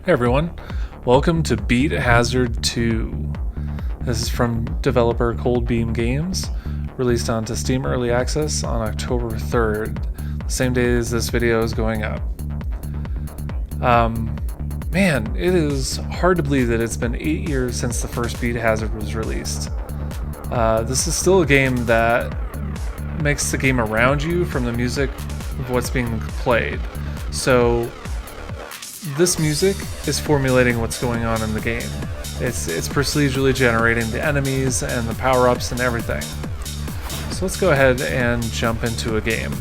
Hey everyone, welcome to Beat Hazard 2. This is from developer Cold Beam Games, released onto Steam Early Access on October 3rd, the same day as this video is going up. Man, it is hard to believe that it's been 8 years since the first Beat Hazard was released. This is still a game that makes the game around you from the music of what's being played. So this music is formulating what's going on in the game. It's procedurally generating the enemies and the power-ups and everything. So let's go ahead and jump into a game.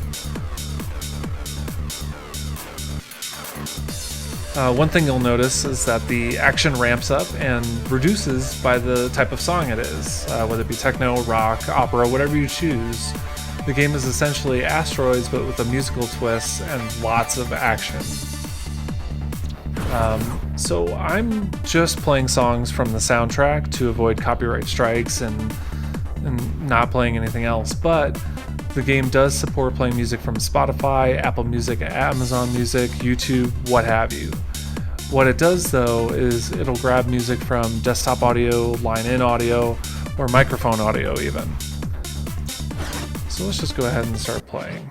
One thing you'll notice is that the action ramps up and reduces by the type of song it is, whether it be techno, rock, opera, whatever you choose. The game is essentially Asteroids, but with a musical twist and lots of action. So I'm just playing songs from the soundtrack to avoid copyright strikes and not playing anything else, but the game does support playing music from Spotify, Apple Music, Amazon Music, YouTube, what have you. What it does though is it'll grab music from desktop audio, line-in audio, or microphone audio even. So let's just go ahead and start playing.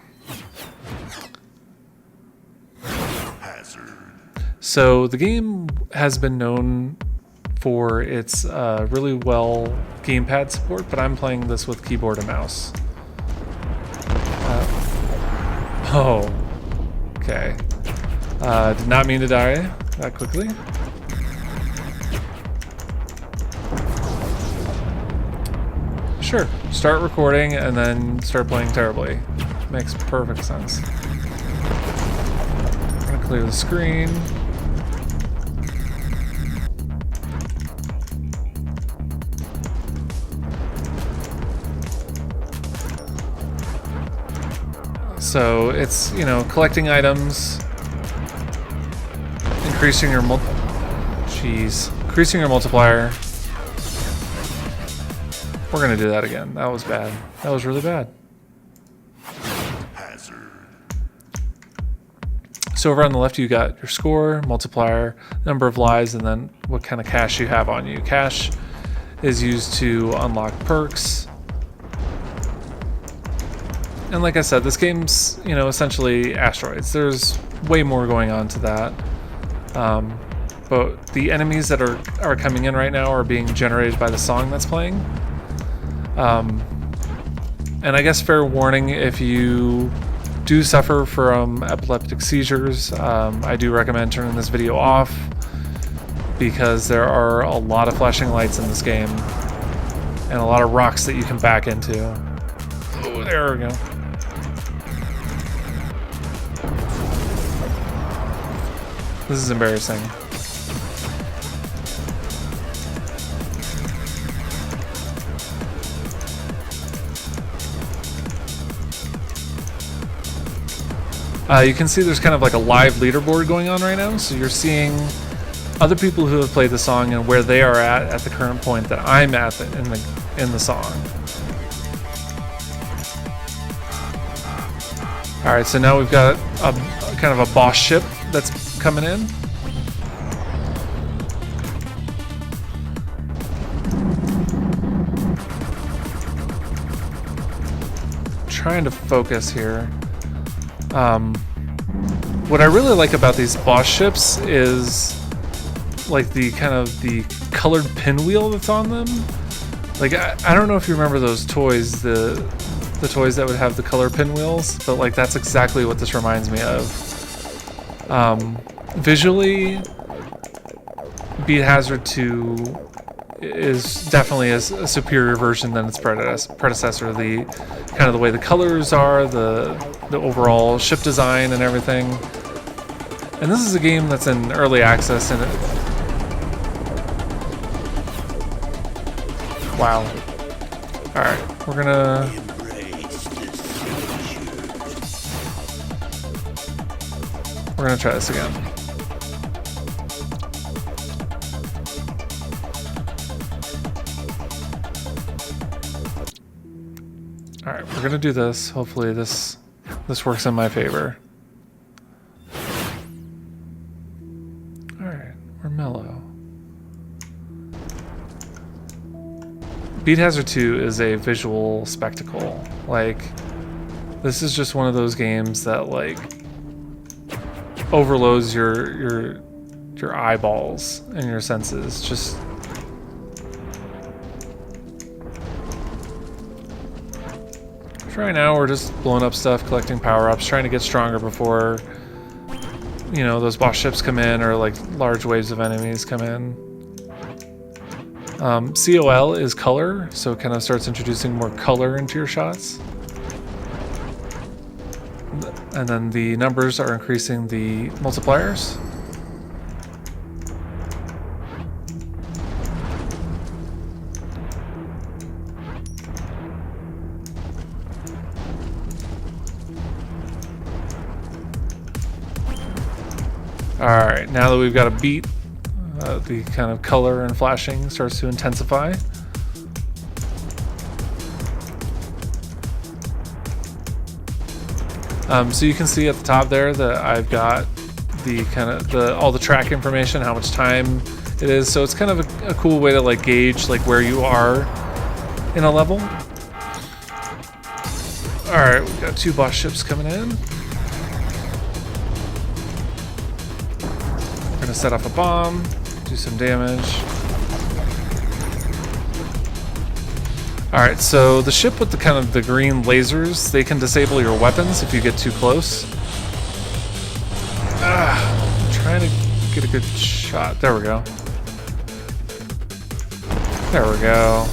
So the game has been known for its really well gamepad support, but I'm playing this with keyboard and mouse. Okay. Did not mean to die that quickly. Sure, start recording and then start playing terribly. Makes perfect sense. I'm gonna clear the screen. So it's, collecting items, increasing your increasing your multiplier. We're gonna do that again. That was bad. That was really bad. So over on the left, you got your score, multiplier, number of lives, and then what kind of cash you have on you. Cash is used to unlock perks. And like I said, this game's, essentially Asteroids. There's way more going on to that. But the enemies that are coming in right now are being generated by the song that's playing. And I guess fair warning, if you do suffer from epileptic seizures, I do recommend turning this video off because there are a lot of flashing lights in this game and a lot of rocks that you can back into. Oh, there we go. This is embarrassing. You can see there's kind of like a live leaderboard going on right now, so you're seeing other people who have played the song and where they are at the current point that I'm at in the song. All right, so now we've got a kind of a boss ship that's coming in. Trying to focus here. What I really like about these boss ships is like the colored pinwheel that's on them. Like I don't know if you remember those toys, the toys that would have the color pinwheels, but like that's exactly what this reminds me of. Visually, Beat Hazard 2 is definitely a superior version than its predecessor. The kind of the way the colors are, the overall ship design and everything. And this is a game that's in early access, and wow. All right, we're gonna try this again. All right, we're gonna do this. Hopefully this works in my favor. All right. Beat Hazard 2 is a visual spectacle. Like, this is just one of those games that like overloads your eyeballs and your senses. Just right now we're just blowing up stuff, collecting power-ups, trying to get stronger before, you know, those boss ships come in or like large waves of enemies come in. COL is color, so it kind of starts introducing more color into your shots. And then the numbers are increasing the multipliers. Alright, now that we've got a beat, the kind of color and flashing starts to intensify. So you can see at the top there that I've got the kind of all the track information, how much time it is. So it's kind of a cool way to like gauge like where you are in a level. All right, we've got 2 boss ships coming in. We're gonna set off a bomb, do some damage. Alright, so the ship with the kind of the green lasers, they can disable your weapons if you get too close. I'm trying to get a good shot. There we go. There we go.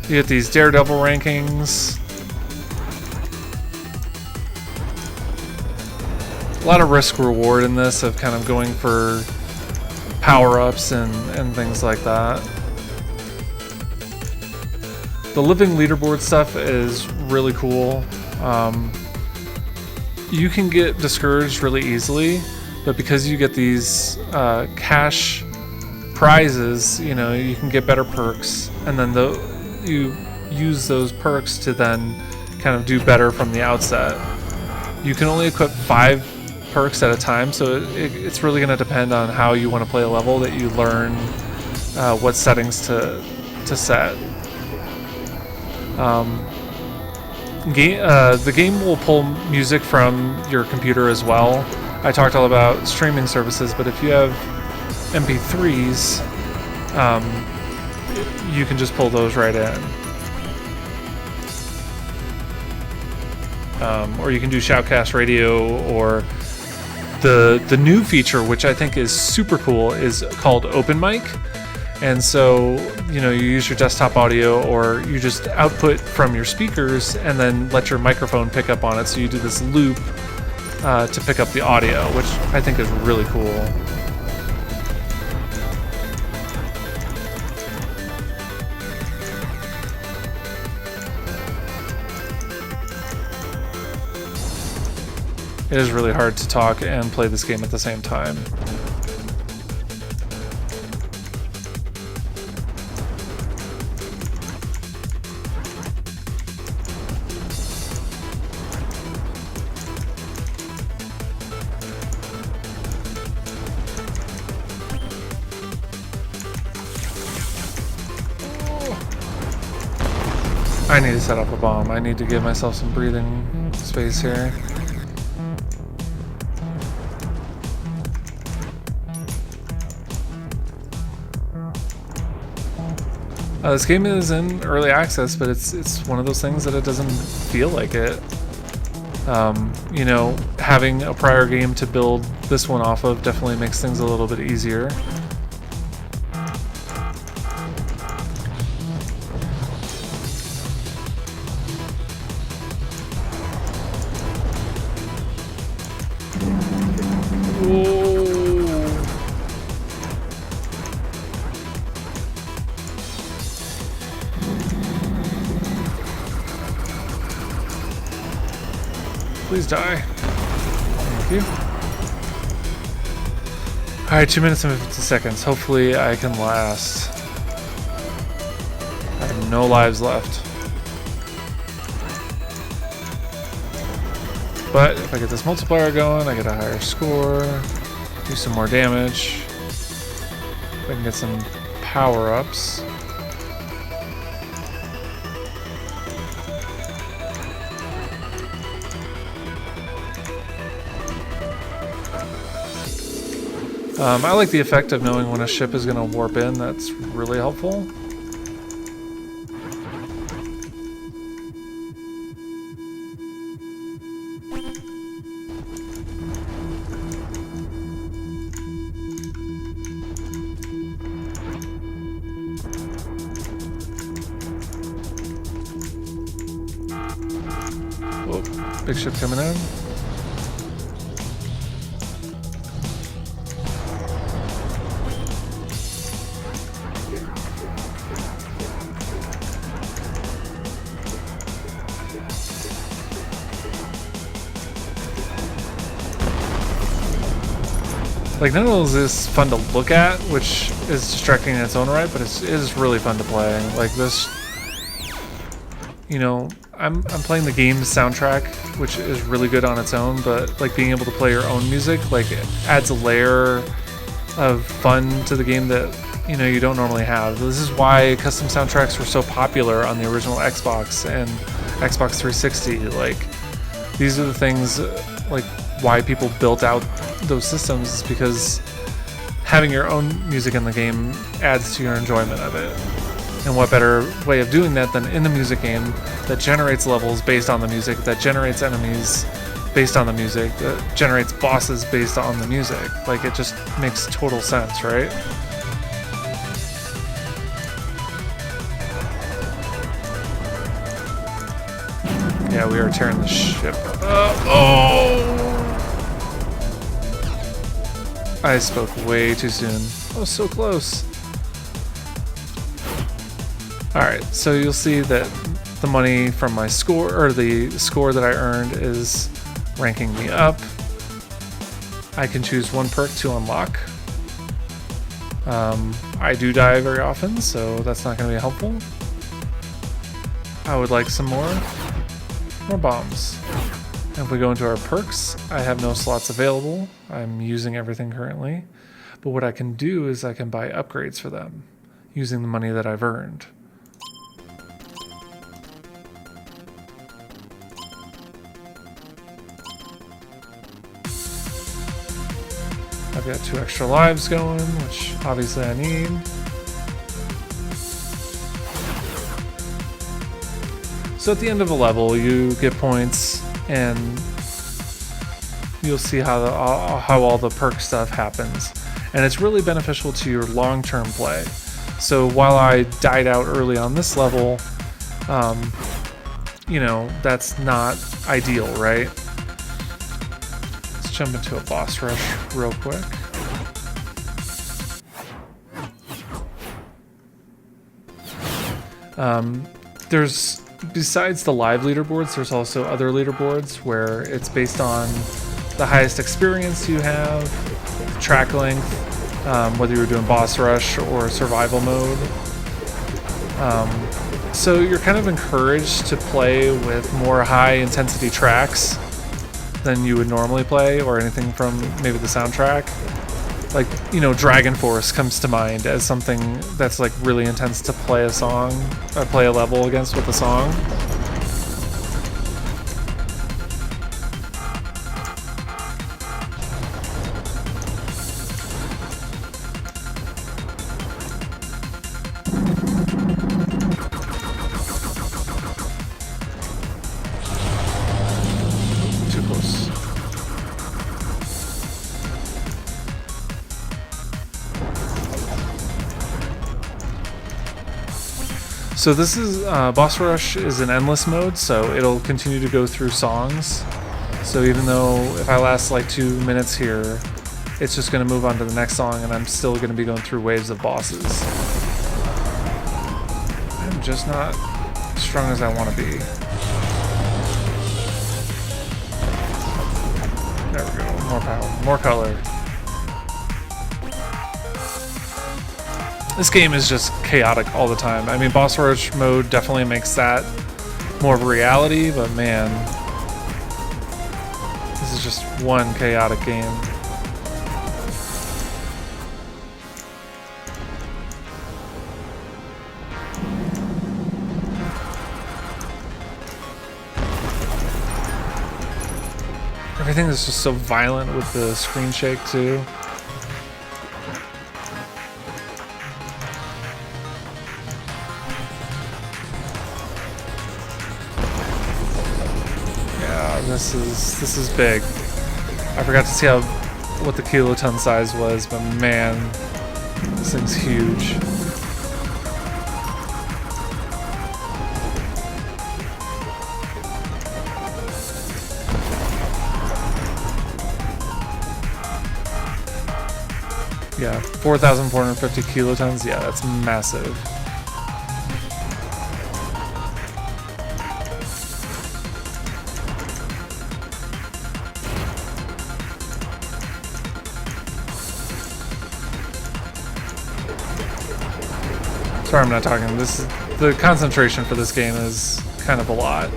You get these Daredevil rankings. A lot of risk reward in this of kind of going for power-ups and things like that. The living leaderboard stuff is really cool. You can get discouraged really easily, but because you get these cash prizes, you know, you can get better perks, and then you use those perks to then kind of do better from the outset. You can only equip 5 perks at a time, so it's really going to depend on how you want to play a level that you learn what settings to set. The game will pull music from your computer as well. I talked all about streaming services, but if you have MP3s, you can just pull those right in. Or you can do Shoutcast Radio, or the new feature, which I think is super cool, is called Open Mic. And so, you know, you use your desktop audio, or you just output from your speakers and then let your microphone pick up on it. So you do this loop to pick up the audio, which I think is really cool. It is really hard to talk and play this game at the same time. I need to set up a bomb. I need to give myself some breathing space here. This game is in early access, but it's one of those things that it doesn't feel like it. You know, having a prior game to build this one off of definitely makes things a little bit easier. Please die. Thank you. Alright, 2 minutes and 50 seconds. Hopefully I can last. I have no lives left. But if I get this multiplier going, I get a higher score, do some more damage. I can get some power-ups. I like the effect of knowing when a ship is going to warp in. That's really helpful. Oh, big ship coming in. Like, none of those is fun to look at, which is distracting in its own right, but it is really fun to play. Like this, you know, I'm playing the game's soundtrack, which is really good on its own, but like being able to play your own music, like it adds a layer of fun to the game that, you know, you don't normally have. This is why custom soundtracks were so popular on the original Xbox and Xbox 360. Like, these are the things, like, why people built out those systems, is because having your own music in the game adds to your enjoyment of it. And what better way of doing that than in the music game that generates levels based on the music, that generates enemies based on the music, that generates bosses based on the music. Like, it just makes total sense, right? Yeah, we are tearing the ship up. Oh! I spoke way too soon. I was so close. Alright, so you'll see that the money from my score, or the score that I earned, is ranking me up. I can choose one perk to unlock. I do die very often, so that's not going to be helpful. I would like some more bombs. And if we go into our perks, I have no slots available. I'm using everything currently. But what I can do is I can buy upgrades for them using the money that I've earned. I've got 2 extra lives going, which obviously I need. So at the end of a level, you get points, and you'll see how all the perk stuff happens. And it's really beneficial to your long-term play. So while I died out early on this level, you know, that's not ideal, right? Let's jump into a boss rush real quick. There's, besides the live leaderboards, there's also other leaderboards where it's based on the highest experience you have, track length, whether you're doing boss rush or survival mode. So you're kind of encouraged to play with more high intensity tracks than you would normally play, or anything from maybe the soundtrack. Like, you know, Dragon Force comes to mind as something that's like really intense to play a song, or play a level against with a song. Too close. So this is, Boss Rush is an endless mode, so it'll continue to go through songs. So even though if I last like 2 minutes here, it's just going to move on to the next song, and I'm still going to be going through waves of bosses. I'm just not as strong as I want to be. There we go, more power, more color. This game is just chaotic all the time. I mean, Boss Rush mode definitely makes that more of a reality, but man, this is just one chaotic game. Everything is just so violent with the screen shake too. Yeah, this is big. I forgot to see what the kiloton size was, but man, this thing's huge. Yeah, 4,450 kilotons. Yeah, that's massive. Sorry, I'm not talking. The concentration for this game is kind of a lot.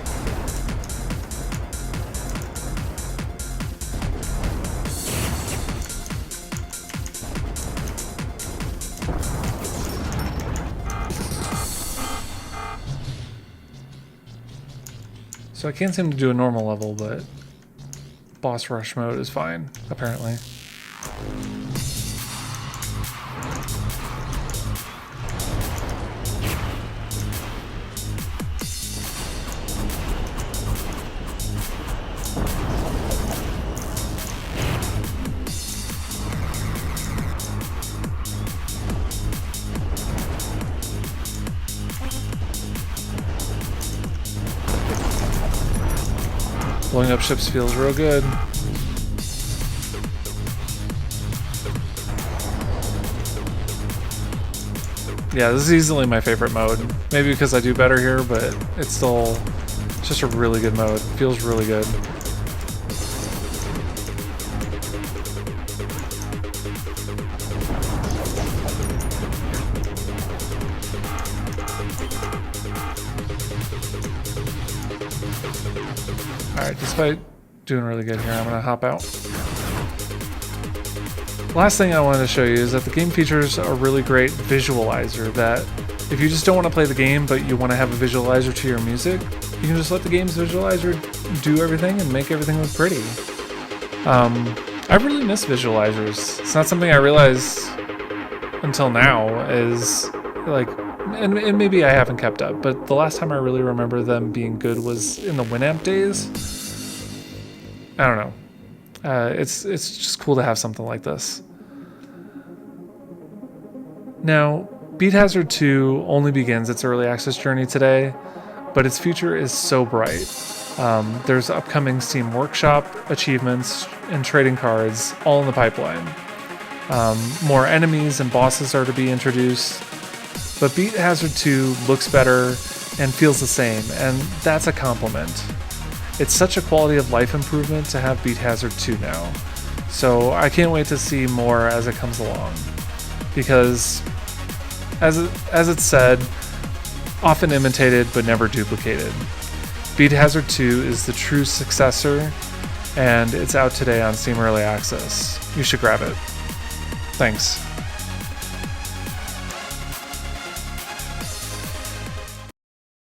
So I can't seem to do a normal level, but boss rush mode is fine, apparently. Blowing up ships feels real good. Yeah, this is easily my favorite mode. Maybe because I do better here, but it's still just a really good mode. Feels really good. Alright, despite doing really good here, I'm going to hop out. Last thing I wanted to show you is that the game features a really great visualizer that if you just don't want to play the game but you want to have a visualizer to your music, you can just let the game's visualizer do everything and make everything look pretty. I really miss visualizers. It's not something I realized until now is like, and maybe I haven't kept up, but the last time I really remember them being good was in the WinAmp days. I don't know. It's just cool to have something like this. Now, Beat Hazard 2 only begins its early access journey today, but its future is so bright. There's upcoming Steam Workshop, achievements, and trading cards all in the pipeline. More enemies and bosses are to be introduced, but Beat Hazard 2 looks better and feels the same, and that's a compliment. It's such a quality of life improvement to have Beat Hazard 2 now, so I can't wait to see more as it comes along. Because, as it's said, often imitated but never duplicated. Beat Hazard 2 is the true successor, and it's out today on Steam Early Access. You should grab it. Thanks.